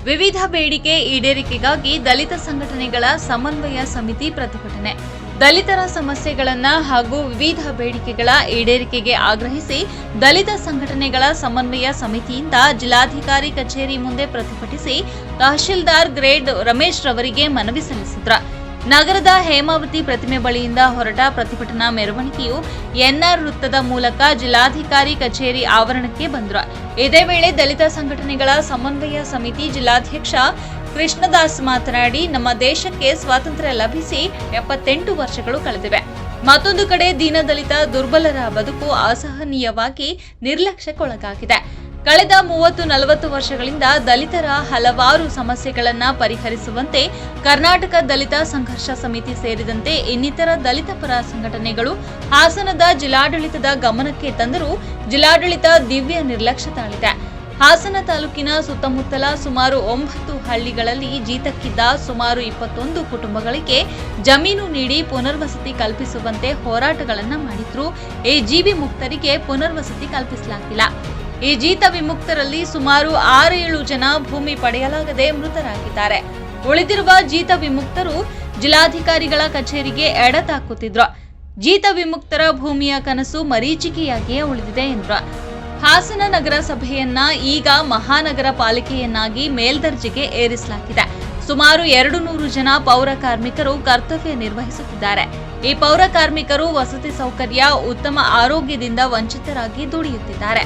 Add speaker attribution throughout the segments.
Speaker 1: ವಿವಿಧ ಬೇಡಿಕೆ ಈಡೇರಿಕೆಗಾಗಿ ದಲಿತ ಸಂಘಟನೆಗಳ ಸಮನ್ವಯ ಸಮಿತಿ ಪ್ರತಿಭಟನೆ. ದಲಿತರ ಸಮಸ್ಯೆಗಳನ್ನು ಹಾಗೂ ವಿವಿಧ ಬೇಡಿಕೆಗಳ ಈಡೇರಿಕೆಗೆ ಆಗ್ರಹಿಸಿ ದಲಿತ ಸಂಘಟನೆಗಳ ಸಮನ್ವಯ ಸಮಿತಿಯಿಂದ ಜಿಲ್ಲಾಧಿಕಾರಿ ಕಚೇರಿ ಮುಂದೆ ಪ್ರತಿಭಟಿಸಿ ತಹಶೀಲ್ದಾರ್ ಗ್ರೇಡ್ ರಮೇಶ್ ರವರಿಗೆ ಮನವಿ ಸಲ್ಲಿಸಿದರು. ನಗರದ ಹೇಮಾವತಿ ಪ್ರತಿಮೆ ಬಳಿಯಿಂದ ಹೊರಟ ಪ್ರತಿಭಟನಾ ಮೆರವಣಿಗೆಯು ಎನ್ಆರ್ ವೃತ್ತದ ಮೂಲಕ ಜಿಲ್ಲಾಧಿಕಾರಿ ಕಚೇರಿ ಆವರಣಕ್ಕೆ ಬಂದರು. ಇದೇ ವೇಳೆ ದಲಿತ ಸಂಘಟನೆಗಳ ಸಮನ್ವಯ ಸಮಿತಿ ಜಿಲ್ಲಾಧ್ಯಕ್ಷ ಕೃಷ್ಣದಾಸ್ ಮಾತನಾಡಿ, ನಮ್ಮ ದೇಶಕ್ಕೆ ಸ್ವಾತಂತ್ರ್ಯ ಲಭಿಸಿ 78 ವರ್ಷಗಳು ಕಳೆದಿವೆ. ಮತ್ತೊಂದು ಕಡೆ ದೀನದಲಿತ ದುರ್ಬಲರ ಬದುಕು ಅಸಹನೀಯವಾಗಿ ನಿರ್ಲಕ್ಷ್ಯಕ್ಕೊಳಗಾಗಿದೆ. ಕಳೆದ 30-40 ವರ್ಷಗಳಿಂದ ದಲಿತರ ಹಲವಾರು ಸಮಸ್ಯೆಗಳನ್ನು ಪರಿಹರಿಸುವಂತೆ ಕರ್ನಾಟಕ ದಲಿತ ಸಂಘರ್ಷ ಸಮಿತಿ ಸೇರಿದಂತೆ ಇನ್ನಿತರ ದಲಿತ ಪರ ಸಂಘಟನೆಗಳು ಹಾಸನದ ಜಿಲ್ಲಾಡಳಿತದ ಗಮನಕ್ಕೆ ತಂದರೂ ಜಿಲ್ಲಾಡಳಿತ ದಿವ್ಯ ನಿರ್ಲಕ್ಷ್ಯ ತಾಳಿದೆ. ಹಾಸನ ತಾಲೂಕಿನ ಸುತ್ತಮುತ್ತಲ ಸುಮಾರು 9 ಹಳ್ಳಿಗಳಲ್ಲಿ ಜೀತಕ್ಕಿದ್ದ ಸುಮಾರು 21 ಕುಟುಂಬಗಳಿಗೆ ಜಮೀನು ನೀಡಿ ಪುನರ್ವಸತಿ ಕಲ್ಪಿಸುವಂತೆ ಹೋರಾಟಗಳನ್ನು ಮಾಡಿದ್ರು. ಈ ಜೀವಿ ಮುಕ್ತರಿಗೆ ಪುನರ್ವಸತಿ ಕಲ್ಪಿಸಲಾಗಿಲ್ಲ. ಈ ಜೀತ ವಿಮುಕ್ತರಲ್ಲಿ ಸುಮಾರು 6-7 ಜನ ಭೂಮಿ ಪಡೆಯಲಾಗದೆ ಮೃತರಾಗಿದ್ದಾರೆ. ಉಳಿದಿರುವ ಜೀತ ವಿಮುಕ್ತರು ಜಿಲ್ಲಾಧಿಕಾರಿಗಳ ಕಚೇರಿಗೆ ಎಡತಾಕುತ್ತಿದ್ರು. ಜೀತ ವಿಮುಕ್ತರ ಭೂಮಿಯ ಕನಸು ಮರೀಚಿಕೆಯಾಗಿಯೇ ಉಳಿದಿದೆ ಎಂದರು. ಹಾಸನ ನಗರಸಭೆಯನ್ನ ಈಗ ಮಹಾನಗರ ಪಾಲಿಕೆಯನ್ನಾಗಿ ಮೇಲ್ದರ್ಜೆಗೆ ಏರಿಸಲಾಗಿದೆ. ಸುಮಾರು 200 ಜನ ಪೌರ ಕಾರ್ಮಿಕರು ಕರ್ತವ್ಯ ನಿರ್ವಹಿಸುತ್ತಿದ್ದಾರೆ. ಈ ಪೌರ ಕಾರ್ಮಿಕರು ವಸತಿ ಸೌಕರ್ಯ, ಉತ್ತಮ ಆರೋಗ್ಯದಿಂದ ವಂಚಿತರಾಗಿ ದುಡಿಯುತ್ತಿದ್ದಾರೆ.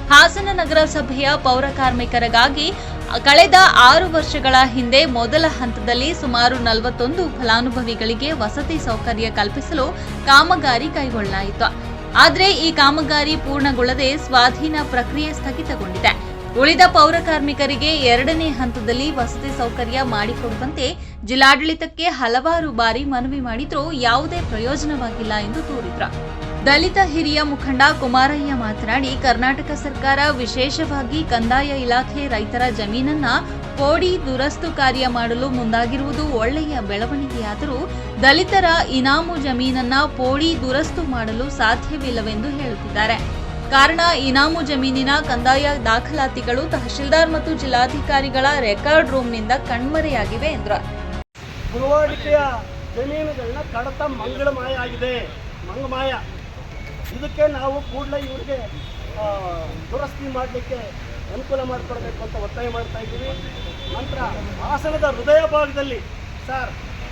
Speaker 1: ಹಾಸನ ನಗರಸಭೆಯ ಪೌರ ಕಾರ್ಮಿಕರಿಗಾಗಿ ಕಳೆದ 6 ವರ್ಷಗಳ ಹಿಂದೆ ಮೊದಲ ಹಂತದಲ್ಲಿ ಸುಮಾರು 41 ಫಲಾನುಭವಿಗಳಿಗೆ ವಸತಿ ಸೌಕರ್ಯ ಕಲ್ಪಿಸಲು ಕಾಮಗಾರಿ ಕೈಗೊಳ್ಳಲಾಯಿತು. ಆದರೆ ಈ ಕಾಮಗಾರಿ ಪೂರ್ಣಗೊಳ್ಳದೆ ಸ್ವಾಧೀನ ಪ್ರಕ್ರಿಯೆ ಸ್ಥಗಿತಗೊಂಡಿದೆ. ಉಳಿದ ಪೌರ ಕಾರ್ಮಿಕರಿಗೆ 2ನೇ ಹಂತದಲ್ಲಿ ವಸತಿ ಸೌಕರ್ಯ ಮಾಡಿಕೊಡುವಂತೆ ಜಿಲ್ಲಾಡಳಿತಕ್ಕೆ ಹಲವಾರು ಬಾರಿ ಮನವಿ ಮಾಡಿದ್ರೂ ಯಾವುದೇ ಪ್ರಯೋಜನವಾಗಿಲ್ಲ ಎಂದು ದೂರಿದ್ರು. ದಲಿತ ಹಿರಿಯ ಮುಖಂಡ ಕುಮಾರಯ್ಯ ಮಾತನಾಡಿ, ಕರ್ನಾಟಕ ಸರ್ಕಾರ ವಿಶೇಷವಾಗಿ ಕಂದಾಯ ಇಲಾಖೆ ರೈತರ ಜಮೀನನ್ನ ಪೋಡಿ ದುರಸ್ತು ಕಾರ್ಯ ಮಾಡಲು ಮುಂದಾಗಿರುವುದು ಒಳ್ಳೆಯ ಬೆಳವಣಿಗೆಯಾದರೂ ದಲಿತರ ಇನಾಮು ಜಮೀನನ್ನ ಪೋಡಿ ದುರಸ್ತು ಮಾಡಲು ಸಾಧ್ಯವಿಲ್ಲವೆಂದು ಹೇಳುತ್ತಿದ್ದಾರೆ. ಕಾರಣ, ಇನಾಮು ಜಮೀನಿನ ಕಂದಾಯ ದಾಖಲಾತಿಗಳು ತಹಶೀಲ್ದಾರ್ ಮತ್ತು ಜಿಲ್ಲಾಧಿಕಾರಿಗಳ ರೆಕಾರ್ಡ್ ರೂಮ್ನಿಂದ ಕಣ್ಮರೆಯಾಗಿವೆ ಎಂದರು.
Speaker 2: ಗುರುವಾಡಿಕೆಯ ಜಮೀನುಗಳನ್ನ ಕಡತ ಮಂಗಳಮಾಯ ಆಗಿದೆ, ಮಂಗಮಾಯ. ಇದಕ್ಕೆ ನಾವು ಕೂಡಲೇ ಇವರಿಗೆ ದುರಸ್ತಿ ಮಾಡಲಿಕ್ಕೆ ಅನುಕೂಲ ಮಾಡಿಕೊಡ್ಬೇಕು ಅಂತ ಒತ್ತಾಯ ಮಾಡ್ತಾ ಇದ್ದೀವಿ. ನಂತರ ಹಾಸನದ ಹೃದಯ ಭಾಗದಲ್ಲಿ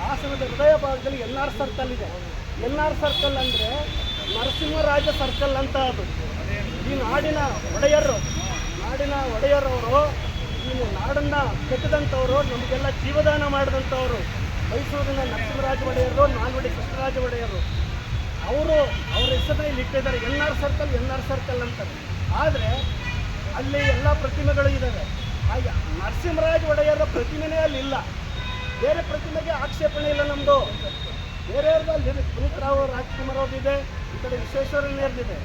Speaker 2: ಹಾಸನದ ಹೃದಯ ಭಾಗದಲ್ಲಿ NR ಸರ್ಕಲ್ ಇದೆ. NR ಸರ್ಕಲ್ ಅಂದರೆ ನರಸಿಂಹರಾಜ ಸರ್ಕಲ್ ಅಂತ. ಅದು ಈ ನಾಡಿನ ಒಡೆಯರವರು ಈ ನಾಡನ್ನು ಕಟ್ಟಿದಂಥವರು, ನಮಗೆಲ್ಲ ಜೀವದಾನ ಮಾಡಿದಂಥವರು ಮೈಸೂರಿನ ನರಸಿಂಹರಾಜ ಒಡೆಯರು, ನಾಲ್ವಡಿ ಕೃಷ್ಣರಾಜ ಒಡೆಯರು. ಅವರ ಹೆಸರನ್ನ ಇಲ್ಲಿ ಇಟ್ಟಿದ್ದಾರೆ, NR ಸರ್ಕಲ್ ಅಂತ. ಆದರೆ ಅಲ್ಲಿ ಎಲ್ಲ ಪ್ರತಿಮೆಗಳು ಇದ್ದಾವೆ. ನರಸಿಂಹರಾಜ ಒಡೆಯರ ಪ್ರತಿಮೆನೇ ಅಲ್ಲಿ ಇಲ್ಲ. ಬೇರೆ ಪ್ರತಿಮೆಗೆ ಆಕ್ಷೇಪಣೆ ಇಲ್ಲ ನಮ್ಮದು. ಬೇರೆಯವ್ರದ್ದು ಪುನೀತ್ ರಾವ್ ರಾಜ್ಕುಮಾರ್ ಅವ್ರದ್ದಿದೆ, ಈ ಕಡೆ ವಿಶ್ವೇಶ್ವರಯ್ಯನವ್ರದ್ದಿದೆ.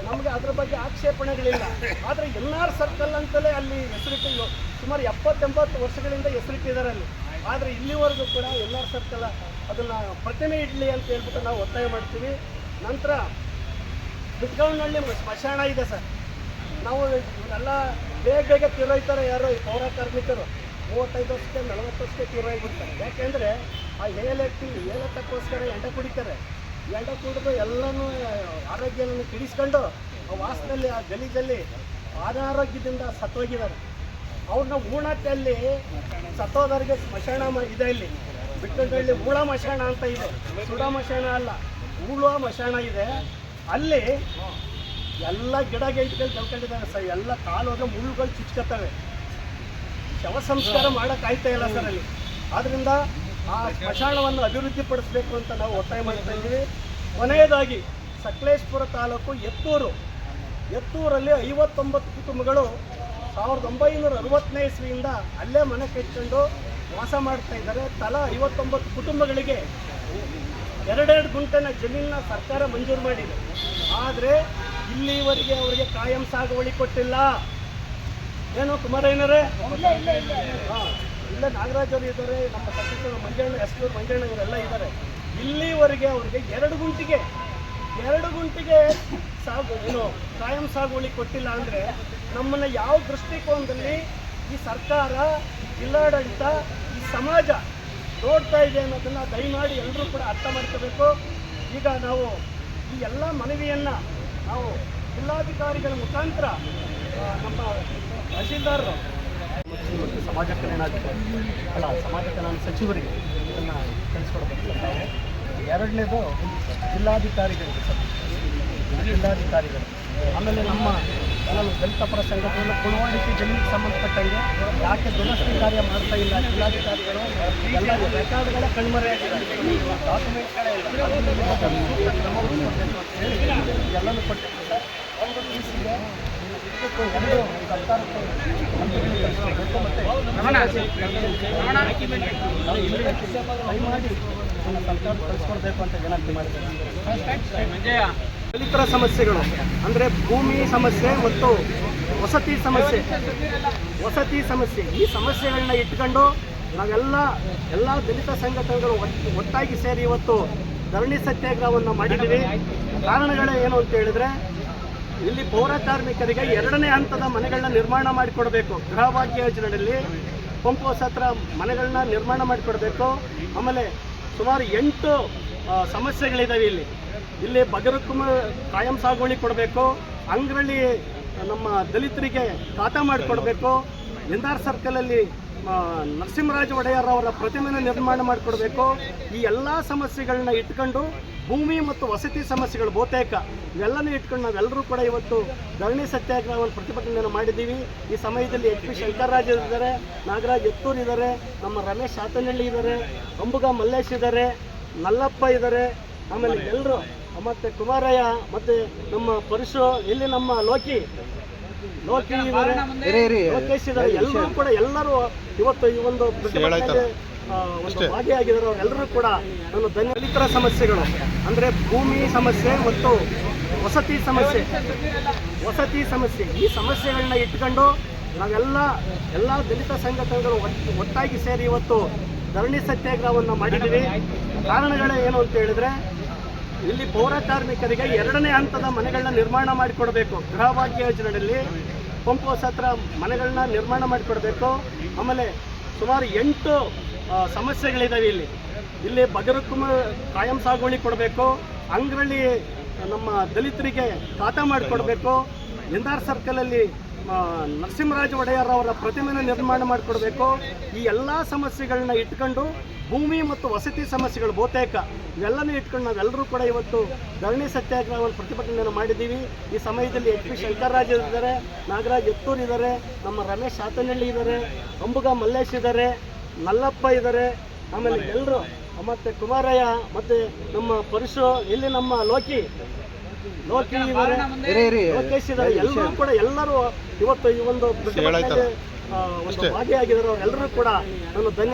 Speaker 2: ನಮಗೆ ಅದ್ರ ಬಗ್ಗೆ ಆಕ್ಷೇಪಣೆಗಳಿಲ್ಲ. ಆದರೆ NR ಸರ್ಕಲ್ ಅಂತಲೇ ಅಲ್ಲಿ ಹೆಸರಿಟ್ಟು ಸುಮಾರು 70-80 ವರ್ಷಗಳಿಂದ ಹೆಸರಿಟ್ಟಿದ್ದಾರೆ ಅಲ್ಲಿ. ಆದರೆ ಇಲ್ಲಿವರೆಗೂ ಕೂಡ NR ಸರ್ಕಲ್ ಅದನ್ನು ಪ್ರತಿಮೆ ಇಡಲಿ ಅಂತ ಹೇಳ್ಬಿಟ್ಟು ನಾವು ಒತ್ತಾಯ ಮಾಡ್ತೀವಿ. ನಂತರ ಬಿಟ್ಗೌನಹಳ್ಳಿ ಸ್ಮಶಾನ ಇದೆ ಸರ್. ನಾವು ಇವರೆಲ್ಲ ಬೇಗ ತೀರೋಯ್ತಾರೆ. ಯಾರೋ ಈ ಪೌರ ಕಾರ್ಮಿಕರು 35 ವರ್ಷಕ್ಕೆ 40 ವರ್ಷಕ್ಕೆ ತೀರೋಗ್ಬಿಡ್ತಾರೆ. ಯಾಕೆಂದರೆ ಆ ಏಲಕ್ಕೋಸ್ಕರ ಎಂಡ ಕುಡಿತಾರೆ. ಎಂಡ ಕುಡಿದು ಎಲ್ಲನೂ ಆರೋಗ್ಯವನ್ನು ಕೆಡಿಸ್ಕೊಂಡು ಆ ವಾಸದಲ್ಲಿ, ಆ ಗಲೀಜಲ್ಲಿ ಅನಾರೋಗ್ಯದಿಂದ ಸತ್ತೋಗಿದ್ದಾರೆ. ಅವ್ರನ್ನ ಊಣಟ್ಟಲ್ಲಿ ಸತ್ತೋದರಿಗೆ ಸ್ಮಶಾನ ಇದೆ. ಇಲ್ಲಿ ಬಿಟ್ಟಂತಹಳ್ಳಿ ಊಳ ಮಶಾಣ ಅಂತ ಇದೆ, ಸುಡ ಮಶಾಣ ಅಲ್ಲ, ಊಳುವ ಮಶಾಣ ಇದೆ. ಅಲ್ಲಿ ಎಲ್ಲ ಗಿಡ ಗೈಟ್ಗಳು ಕಲ್ಕೊಂಡಿದ್ದಾರೆ ಸರ್. ಎಲ್ಲ ಕಾಲೋದ್ರೆ ಮುಳ್ಳುಗಳು ಚುಚ್ಕೊತವೆ. ಶವ ಸಂಸ್ಕಾರ ಮಾಡೋಕ್ಕಾಯ್ತಾ ಇಲ್ಲ ಸರ್ ಅಲ್ಲಿ. ಆದ್ದರಿಂದ ಆ ಸ್ಮಶಾನವನ್ನು ಅಭಿವೃದ್ಧಿಪಡಿಸಬೇಕು ಅಂತ ನಾವು ಒತ್ತಾಯ ಮಾಡ್ತಾ ಇದ್ದೀವಿ. ಕೊನೆಯದಾಗಿ ಸಕಲೇಶಪುರ ತಾಲೂಕು ಎತ್ತೂರಲ್ಲಿ 59 ಕುಟುಂಬಗಳು 1960ನೇ ಇಸ್ವಿಯಿಂದ ಅಲ್ಲೇ ಮನೆ ಕಟ್ಕೊಂಡು ವಾಸ ಮಾಡ್ತಾ ಇದ್ದಾರೆ. ತಲಾ 59 ಕುಟುಂಬಗಳಿಗೆ 2 ಗುಂಟೆನ ಜಮೀನನ್ನ ಸರ್ಕಾರ ಮಂಜೂರು ಮಾಡಿದೆ. ಆದರೆ ಇಲ್ಲಿವರೆಗೆ ಅವರಿಗೆ ಕಾಯಂ ಸಾಗುವಳಿ ಕೊಟ್ಟಿಲ್ಲ. ಏನು ಕುಮಾರಯ್ಯನವರೇ? ಇಲ್ಲ ನಾಗರಾಜ್ ಅವರು ಇದ್ದಾರೆ, ನಮ್ಮ ಸಚಿವರು ಮಂಜಣ್ಣ, ಎಸ್ಟೂರು ಮಂಜಣ್ಣ ಇವರೆಲ್ಲ ಇದ್ದಾರೆ. ಇಲ್ಲಿವರೆಗೆ ಅವರಿಗೆ 2 ಗುಂಟಿಗೆ ಕಾಯಂ ಸಾಗುವಳಿ ಕೊಟ್ಟಿಲ್ಲ. ಅಂದರೆ ನಮ್ಮನ್ನು ಯಾವ ದೃಷ್ಟಿಕೋನದಲ್ಲಿ ಈ ಸರ್ಕಾರ ಜಿಲ್ಲಾಡಳಿತ, ಈ ಸಮಾಜ ನೋಡ್ತಾ ಇದೆ ಅನ್ನೋದನ್ನು ದಯಮಾಡಿ ಎಲ್ಲರೂ ಕೂಡ ಅರ್ಥ ಮಾಡ್ಕೋಬೇಕು. ಈಗ ನಾವು ಈ ಎಲ್ಲ ಮನವಿಯನ್ನು ನಾವು ಜಿಲ್ಲಾಧಿಕಾರಿಗಳ ಮುಖಾಂತರ ನಮ್ಮ ತಹಶೀಲ್ದಾರರು ಮತ್ತು ಸಮಾಜ ಸಮಾಜ ಕಲ್ಯಾಣ ಸಚಿವರಿಗೆ ಇದನ್ನು ತಿಳಿಸ್ಕೊಡ್ಬೇಕು ನಾವು. ಎರಡನೇದು ಜಿಲ್ಲಾಧಿಕಾರಿಗಳು, ಆಮೇಲೆ ನಮ್ಮ ಕೆಲವು ದಲಿತ ಪರ ಸಂಘಟನೆಗಳ ಪುನರ್ವಸತಿ ಜಮೀನಿಗೆ ಸಂಬಂಧಪಟ್ಟಂಗೆ ಯಾಕೆ ದುರಸ್ತಿ ಕಾರ್ಯ ಮಾಡ್ತಾ ಇಲ್ಲ ಜಿಲ್ಲಾಧಿಕಾರಿಗಳು, ಎಲ್ಲ ರೆಕಾರ್ಡ್ಗಳ ಕಣ್ಮರೆಯಾಗಿದೆ, ಡಾಕ್ಯುಮೆಂಟ್ಗಳೇ ಇಲ್ಲ, ಎಲ್ಲನೂ ಕೊಟ್ಟಿದ್ದಾರೆ. ಒಂದು ಟಿಸಿಗೆ ಎರಡು ಸರ್ಕಾರಕ್ಕೆ ದಯಮಾಡಿ ಸರ್ಕಾರ ಕಳಿಸ್ಕೊಡ್ಬೇಕು ಅಂತ ವಿನಂತಿ ಮಾಡಿದ್ದಾರೆ. ದಲಿತರ ಸಮಸ್ಯೆಗಳು ಅಂದರೆ ಭೂಮಿ ಸಮಸ್ಯೆ ಮತ್ತು ವಸತಿ ಸಮಸ್ಯೆ ಈ ಸಮಸ್ಯೆಗಳನ್ನ ಇಟ್ಕೊಂಡು ನಾವೆಲ್ಲ ದಲಿತ ಸಂಘಟನೆಗಳು ಒಟ್ಟಾಗಿ ಸೇರಿ ಇವತ್ತು ಧರಣಿ ಸತ್ಯಾಗ್ರಹವನ್ನು ಮಾಡಿದ್ದೀವಿ. ಕಾರಣಗಳೇ ಏನು ಅಂತ ಹೇಳಿದ್ರೆ, ಇಲ್ಲಿ ಪೌರ ಕಾರ್ಮಿಕರಿಗೆ 2ನೇ ಹಂತದ ಮನೆಗಳನ್ನ ನಿರ್ಮಾಣ ಮಾಡಿಕೊಡ್ಬೇಕು. ಗೃಹಭಾಗ್ಯ ಯೋಜನೆಯಲ್ಲಿ ಪಂಪ್ ಹೌಸ್ ಹತ್ರ ಮನೆಗಳನ್ನ ನಿರ್ಮಾಣ ಮಾಡಿಕೊಡ್ಬೇಕು. ಆಮೇಲೆ ಸುಮಾರು 8 ಸಮಸ್ಯೆಗಳಿದ್ದಾವೆ ಇಲ್ಲಿ ಬಗರಕ್ಕೂ ಕಾಯಂ ಸಾಗುವಳಿ ಕೊಡಬೇಕು, ಅಂಗ್ರಳ್ಳಿ ನಮ್ಮ ದಲಿತರಿಗೆ ಖಾತಾ ಮಾಡಿಕೊಡ್ಬೇಕು, ಎಂದಾರ್ ಸರ್ಕಲಲ್ಲಿ ನರಸಿಂಹರಾಜ ಒಡೆಯರ್ ಅವರ ಪ್ರತಿಮೆಯನ್ನು ನಿರ್ಮಾಣ ಮಾಡಿಕೊಡ್ಬೇಕು. ಈ ಎಲ್ಲ ಸಮಸ್ಯೆಗಳನ್ನ ಇಟ್ಕೊಂಡು ಭೂಮಿ ಮತ್ತು ವಸತಿ ಸಮಸ್ಯೆಗಳು ಬಹುತೇಕ ಇವೆಲ್ಲನೂ ಇಟ್ಕೊಂಡು ನಾವೆಲ್ಲರೂ ಕೂಡ ಇವತ್ತು ಧರಣಿ ಸತ್ಯಾಗ್ರಹವನ್ನು ಪ್ರತಿಭಟನೆಯನ್ನು ಮಾಡಿದ್ದೀವಿ. ಈ ಸಮಯದಲ್ಲಿ HP ಶಂಕರರಾಜ್ ಇದ್ದಾರೆ, ನಾಗರಾಜ್ ಎತ್ತೂರ್ ಇದ್ದಾರೆ, ನಮ್ಮ ರಮೇಶ್ ಶಾತನಹಳ್ಳಿ ಇದ್ದಾರೆ, ಅಂಬುಗ ಮಲ್ಲೇಶ್ ಇದ್ದಾರೆ, ನಲ್ಲಪ್ಪ ಇದ್ದಾರೆ, ಆಮೇಲೆ ಎಲ್ಲರೂ ಮತ್ತು ಕುಮಾರಯ್ಯ ಮತ್ತು ನಮ್ಮ ಪರಶು, ಇಲ್ಲಿ ನಮ್ಮ ಲೋಕಿ ಇದ್ದಾರೆ, ಲೋಕೇಶ್ ಇದ್ದಾರೆ. ಎಲ್ಲರೂ ಇವತ್ತು ಈ ಒಂದು ಪ್ರತಿಭಟನೆಗೆ ಭಾಗಿಯಾಗಿದ್ದಾರೆ. ಅವರೆಲ್ಲರೂ ಕೂಡ ನಾನು ದಲಿತರ ಸಮಸ್ಯೆಗಳು ಅಂದರೆ ಭೂಮಿ ಸಮಸ್ಯೆ ಮತ್ತು ವಸತಿ ಸಮಸ್ಯೆ ಈ ಸಮಸ್ಯೆಗಳನ್ನ ಇಟ್ಕೊಂಡು ನಾವೆಲ್ಲ ದಲಿತ ಸಂಘಟನೆಗಳು ಒಟ್ಟಾಗಿ ಸೇರಿ ಇವತ್ತು ಧರಣಿ ಸತ್ಯಾಗ್ರಹವನ್ನು ಮಾಡಿದ್ದೀವಿ. ಕಾರಣಗಳೇ ಏನು ಅಂತ ಹೇಳಿದ್ರೆ, ಇಲ್ಲಿ ಪೌರ ಕಾರ್ಮಿಕರಿಗೆ 2ನೇ ಹಂತದ ಮನೆಗಳನ್ನ ನಿರ್ಮಾಣ ಮಾಡಿಕೊಡ್ಬೇಕು. ಗೃಹಭಾಗ್ಯ ಯೋಜನೆಯಲ್ಲಿ ಪಂಪ್ ಹೌಸ್ ಹತ್ರ ಮನೆಗಳನ್ನ ನಿರ್ಮಾಣ ಮಾಡಿಕೊಡ್ಬೇಕು. ಆಮೇಲೆ ಸುಮಾರು 8 ಸಮಸ್ಯೆಗಳಿದ್ದಾವೆ ಇಲ್ಲಿ ಬಗರಕ್ಕೂ ಕಾಯಂ ಸಾಗುವಳಿ ಕೊಡಬೇಕು, ಅಂಗ್ರಳ್ಳಿ ನಮ್ಮ ದಲಿತರಿಗೆ ಖಾತಾ ಮಾಡಿಕೊಡ್ಬೇಕು, ಎಂದಾರ್ ಸರ್ಕಲಲ್ಲಿ ನರಸಿಂಹರಾಜ ಒಡೆಯರ್ ಅವರ ಪ್ರತಿಮೆಯನ್ನು ನಿರ್ಮಾಣ ಮಾಡಿಕೊಡ್ಬೇಕು. ಈ ಎಲ್ಲ ಸಮಸ್ಯೆಗಳನ್ನ ಇಟ್ಕೊಂಡು ಭೂಮಿ ಮತ್ತು ವಸತಿ ಸಮಸ್ಯೆಗಳು ಬಹುತೇಕ ಇವೆಲ್ಲನೂ ಇಟ್ಕೊಂಡು ನಾವೆಲ್ಲರೂ ಕೂಡ ಇವತ್ತು ಧರಣಿ ಸತ್ಯಾಗ್ರಹವನ್ನು ಪ್ರತಿಭಟನೆಯನ್ನು ಮಾಡಿದ್ದೀವಿ. ಈ ಸಮಯದಲ್ಲಿ HP ಶಂಕರರಾಜ್ ಇದ್ದಾರೆ, ನಾಗರಾಜ್ ಎತ್ತೂರ್ ಇದ್ದಾರೆ, ನಮ್ಮ ರಮೇಶ್ ಶಾತನಹಳ್ಳಿ ಇದ್ದಾರೆ, ಅಂಬುಗ ಮಲ್ಲೇಶ್ ಇದ್ದಾರೆ, ನಲ್ಲಪ್ಪ ಇದ್ದಾರೆ, ಆಮೇಲೆ ಎಲ್ಲರೂ ಮತ್ತು ಕುಮಾರಯ್ಯ ಮತ್ತು ನಮ್ಮ ಪರಶು, ಇಲ್ಲಿ ನಮ್ಮ ಲೋಕಿ ಇದ್ದಾರೆ, ಲೋಕೇಶ್ ಇದ್ದಾರೆ. ಎಲ್ಲರೂ ಇವತ್ತು ಈ ಒಂದು ಪ್ರತಿಭಟನೆಗೆ ಭಾಗಿಯಾಗಿದ್ದಾರೆ. ಅವರೆಲ್ಲರೂ ಕೂಡ ನಾನು